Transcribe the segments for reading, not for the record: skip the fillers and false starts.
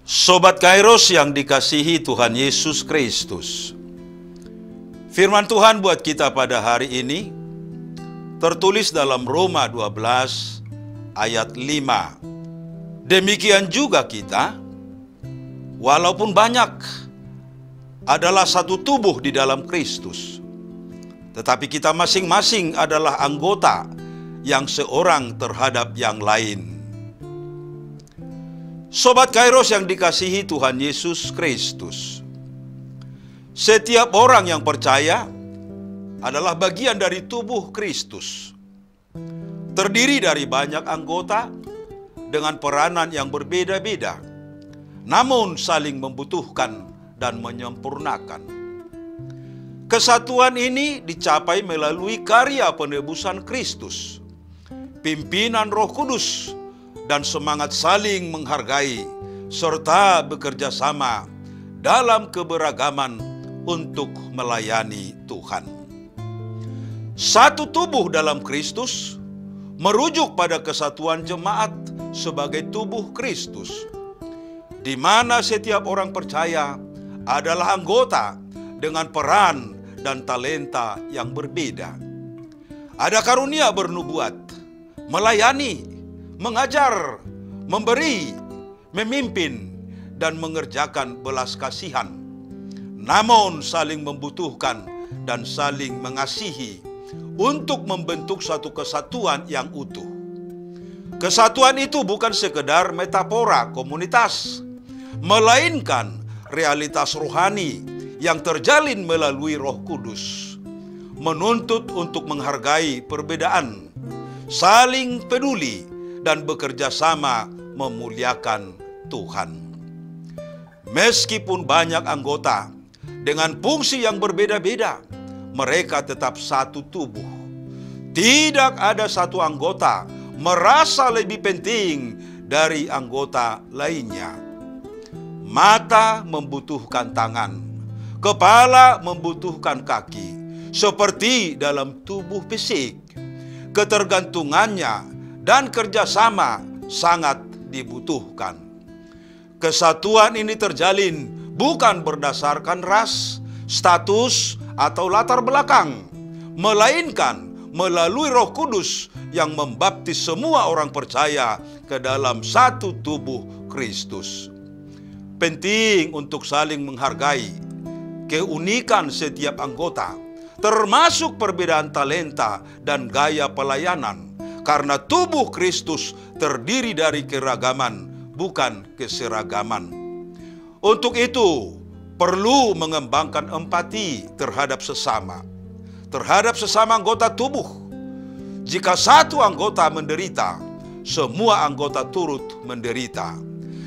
Sobat Kairos yang dikasihi Tuhan Yesus Kristus, firman Tuhan buat kita pada hari ini tertulis dalam Roma 12 ayat 5. Demikian juga kita, walaupun banyak, adalah satu tubuh di dalam Kristus, tetapi kita masing-masing adalah anggota yang seorang terhadap yang lain. Sobat Kairos yang dikasihi Tuhan Yesus Kristus, setiap orang yang percaya adalah bagian dari tubuh Kristus. Terdiri dari banyak anggota dengan peranan yang berbeda-beda, namun saling membutuhkan dan menyempurnakan. Kesatuan ini dicapai melalui karya penebusan Kristus, pimpinan Roh Kudus, dan semangat saling menghargai serta bekerja sama dalam keberagaman untuk melayani Tuhan. Satu tubuh dalam Kristus merujuk pada kesatuan jemaat sebagai tubuh Kristus, di mana setiap orang percaya adalah anggota dengan peran dan talenta yang berbeda. Ada karunia bernubuat, melayani, mengajar, memberi, memimpin, dan mengerjakan belas kasihan, namun saling membutuhkan dan saling mengasihi untuk membentuk satu kesatuan yang utuh. Kesatuan itu bukan sekedar metafora komunitas, melainkan realitas rohani yang terjalin melalui Roh Kudus, menuntut untuk menghargai perbedaan, saling peduli, dan bekerja sama memuliakan Tuhan. Meskipun banyak anggota dengan fungsi yang berbeda-beda, mereka tetap satu tubuh. Tidak ada satu anggota merasa lebih penting dari anggota lainnya. Mata membutuhkan tangan, kepala membutuhkan kaki, seperti dalam tubuh fisik. Ketergantungannya dan kerjasama sangat dibutuhkan. Kesatuan ini terjalin bukan berdasarkan ras, status, atau latar belakang, melainkan melalui Roh Kudus yang membaptis semua orang percaya ke dalam satu tubuh Kristus. Penting untuk saling menghargai keunikan setiap anggota, termasuk perbedaan talenta dan gaya pelayanan, karena tubuh Kristus terdiri dari keragaman, bukan keseragaman. Untuk itu, perlu mengembangkan empati terhadap sesama anggota tubuh. Jika satu anggota menderita, semua anggota turut menderita.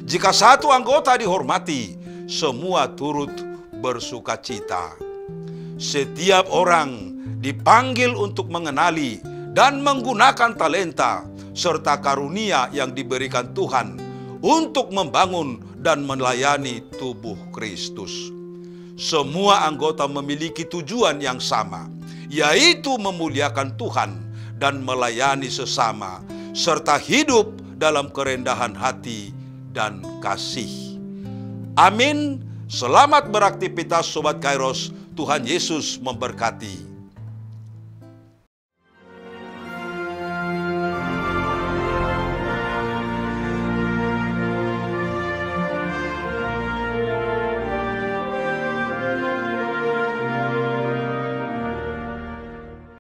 Jika satu anggota dihormati, semua turut bersukacita. Setiap orang dipanggil untuk mengenali dan menggunakan talenta serta karunia yang diberikan Tuhan untuk membangun dan melayani tubuh Kristus. Semua anggota memiliki tujuan yang sama, yaitu memuliakan Tuhan dan melayani sesama, serta hidup dalam kerendahan hati dan kasih. Amin. Selamat beraktivitas Sobat Kairos. Tuhan Yesus memberkati.